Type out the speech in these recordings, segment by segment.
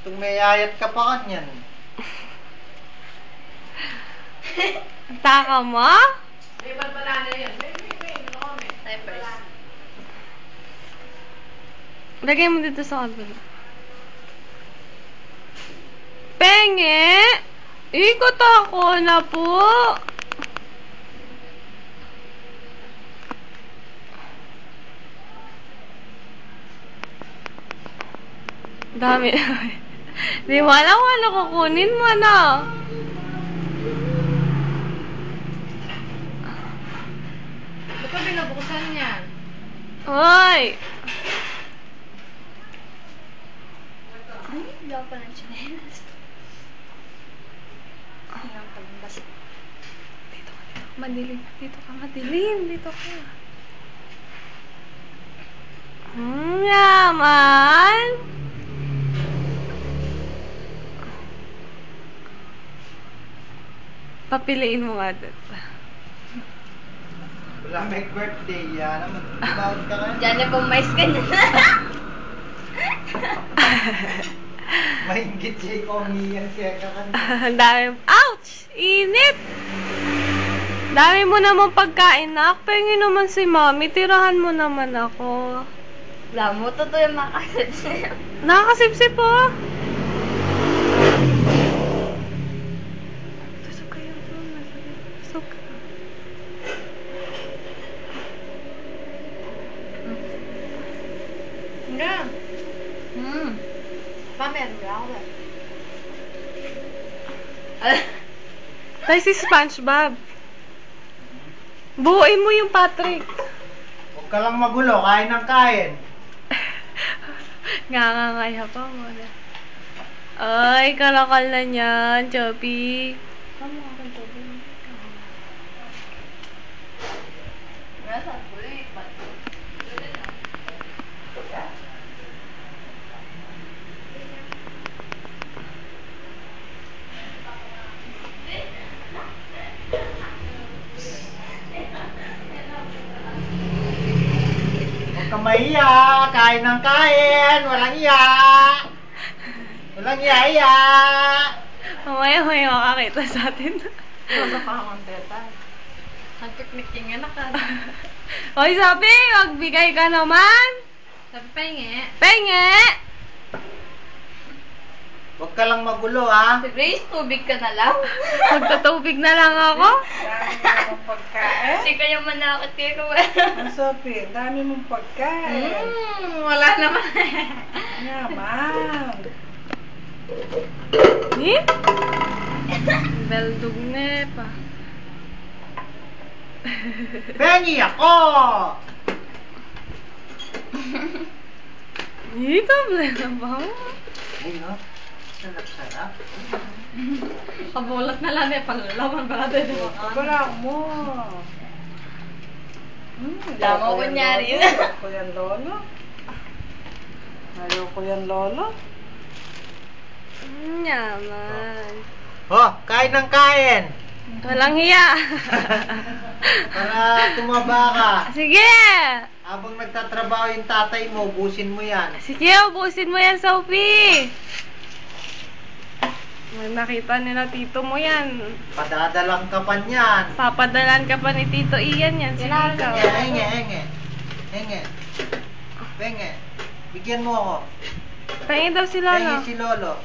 Gustong may ayat ka pa kanyan. Taka mo? May balbala na yun. Lagay mo dito sa kabila. Penge! Ikot ako na po. Dami. Di mo alam kung ano kukunin mo na. Ba't ka binubuksan yan? Hoy! Hindi ako pa ng chinelas. Hindi ako pa ng basa. Dito ka, madilim. Dito ka, madilim. Dito ka. Yaman! Papiliin mo nga dito. Wala may birthday yan. Mag-bawat ka ka. Diyan na pumais ka na. Mahingit siya ikaw umiyan siya ka kanyan. Ang dami. Ouch! Init! Dami mo naman pagkain na. Pengin naman si mami. Tirahan mo naman ako. Wala mo, totoo yung makasip sa'yo. Nakakasipsip po. Tusok kayo doon. Tusok ka. Hanggang. Meron ka ako ba? Tayo si SpongeBob. Buuin mo yung Patrick. Huwag ka lang magulo, kain ng kain. Ngangangaya pa mo na. Ay, kalakal na niyan, Chubby. Kamu ako to. Nasa kulit. Huwag ka mahiya, kain ng kain. Walang iya. Walang iya. Mamaya may makakita sa atin. Wala pa akong teta. Nag-picnic nga na ka. Hoy, sabi, magbigay ka naman. Sabi penge. Penge! Huwag ka lang magulo, ha? Si Grace, tubig ka na lang. Magtatubig na lang ako. Dami mong pagkain. Hindi kayo manakot kayo kung Ang Sophie, dami mong pagkain. Wala naman. Yaman. Eh? Beldug na pa. Pengi ako! Dito, blenda ba? Ay, no? Sarap-sarap. Kabulat na lang eh. Panglalaman ba natin? Wala mo. Wala mo kunyari yun. Ayaw ko yan, lolo. Ayaw ko yan, lolo. Yaman. Oh, kain ng kain! Walang hiya. Para tumaba ka. Sige! Habang nagtatrabaho yung tatay mo, ubusin mo yan. Sige, ubusin mo yan, Sophie. Nakita nila tito mo yan. Padadalang ka pa niyan. Papadalan ka pa ni Tito Ian yan. Sige ikaw. Henge. Penge. Bigyan mo ako. Pahingin daw si Lolo. Penge si Lolo.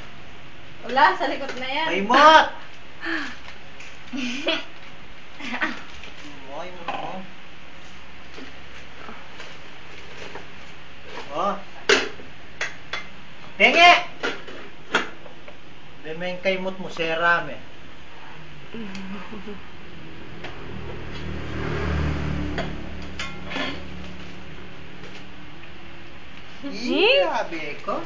Wala, sa likod na yan. Maymot! Moy mo. Oh. Penge! May kaimot mo, seram eh. Sabi ko.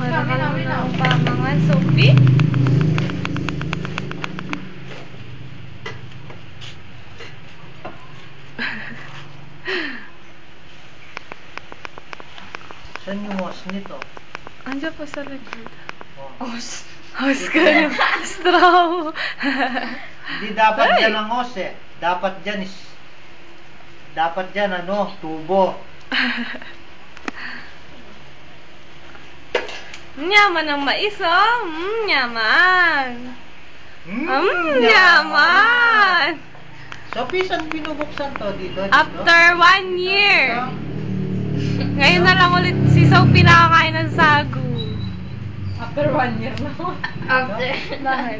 Wala ka naman ang pamangan, Sophie. Saan yung hose nito? Andiyan po sa likod. Oh. Hose ka na. Straw. Hindi dapat Ay! dyan ang hose eh. Dapat dyan ano, tubo. Yaman ng mais, oh. Yaman. Yaman. Sophie, saan binubuksan to? Dito? After 1 year. Ngayon na lang ulit si Sophie nakakain ng sagu. After 1 year na. After. Bakit?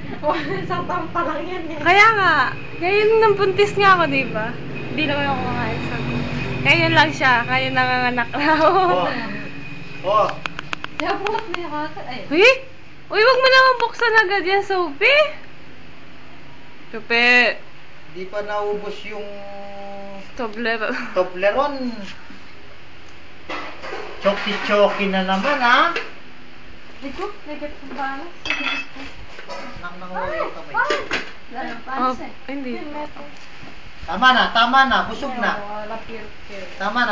Isang taon pa lang yan eh. Kaya nga, ngayon nang buntis nga ako, di ba? Hindi naman ako kumakain sa sagu. Ngayon lang siya, kaya nanganganak na ako. Oh. Kaya buhat na yung kaka. Ay. Uy! Uy, wag mo naman buksan agad yan, Sophie. Tupi. Di pa naubos yung Toblerone. Toblerone. Choki-choki na naman, ha? Dito, negative ang balas. Nang nanguwi yung kamay. Oh, hindi. Tama na, busog na. Wala pir-pir. Tama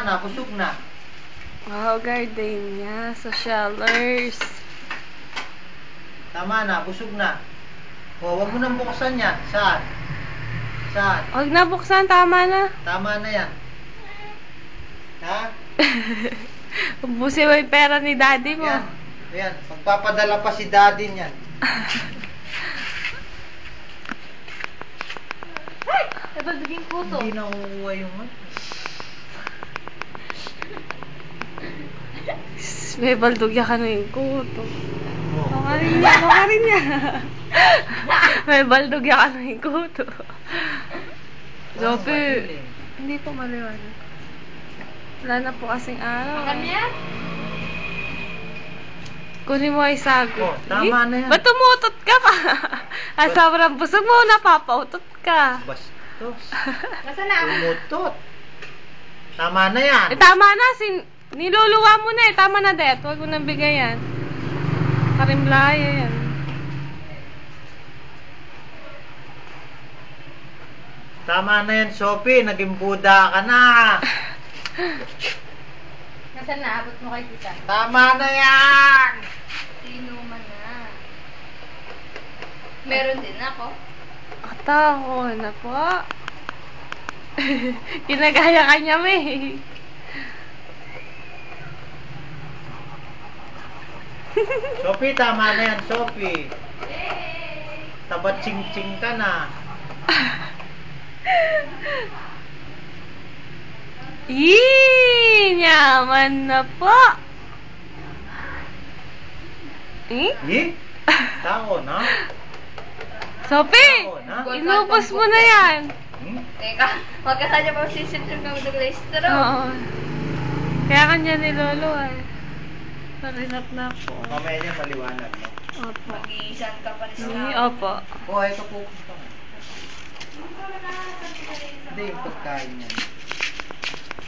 na, busog na. Wow, gardenia. Socialers. Tama na, busog na. O, wag mo nang buksan yan. Saan? Huwag na buksan, tama na. Tama na yan. Ha? Ubusin mo yung pera ni daddy mo. Ayan. Magpapadala pa si daddy niyan. Ito, naging kuto. Hindi na kukuha yung May baldugya ka na yung kuto. Oh. Baka rin niya. May baldugya ka na yung kuto. Sophie, hindi po maliwanag. Wala na po kasing araw. Makan niya? Kunin mo ay sago. Oh, tama na yan. Ba't tumutot ka pa? Ang sobrang busog mo, napapautot ka. Bastos. Nasaan na? Umutot. Tama na yan. Tama na, niluluwa mo na eh. Tama na, Det. Huwag mo nang bigayan. Karimlaya yan. Tama na yan, Sophie. Naging Buddha ka na. Nasaan na? Abot mo kay tita. Tama na yan. Inuman na. Meron din ako. Ako na po. Kinagaya ka niya, may. Sophie, tama na yan, Sophie. Tabat ching-ching ka na. Yaman na po. Tao na. Sophie, Tao na. inubos mo na yan. Teka, magkasanya pa sisitrim kami ng restaurant. Oo. Kaya kanya ni Lolo ay. Parinat na po. Mamaya niya maliwanag, no? Opo. Mag-iisan ka pa rin sa Opo. Oh, ito po. Hindi, yung pagkain niya.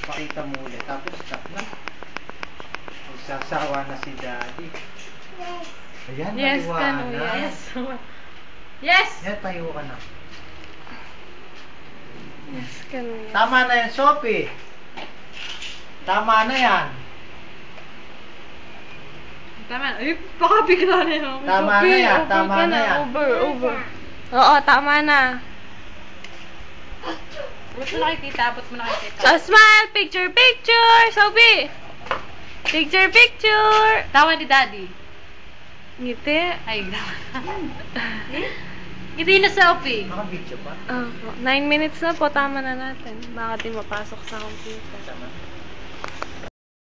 Pakita mo ulit. Tapos stop na. Magsasawa na si Daddy. Ayan, Yes, maliwanag. Kano, yes. Yes! Yan, tayo ka na. Yes, Kano, yes. Tama na yan, Sophie. Tama na yan. Tama na. Ay, baka bigla na yun. Tama na Sophie, yan, over tama ka na yan. Over. Oo, tama na. Abot mo na kay tita. Abot mo na kay tita. So, smile! Picture! Sophie! Picture! Tawa ni daddy. Ngiti. Ay, grabe. Hindi na selfie. Naka-video pa. Opo. 9 minutes na po, tama na natin. Baka di mapasok sa computer. Tama.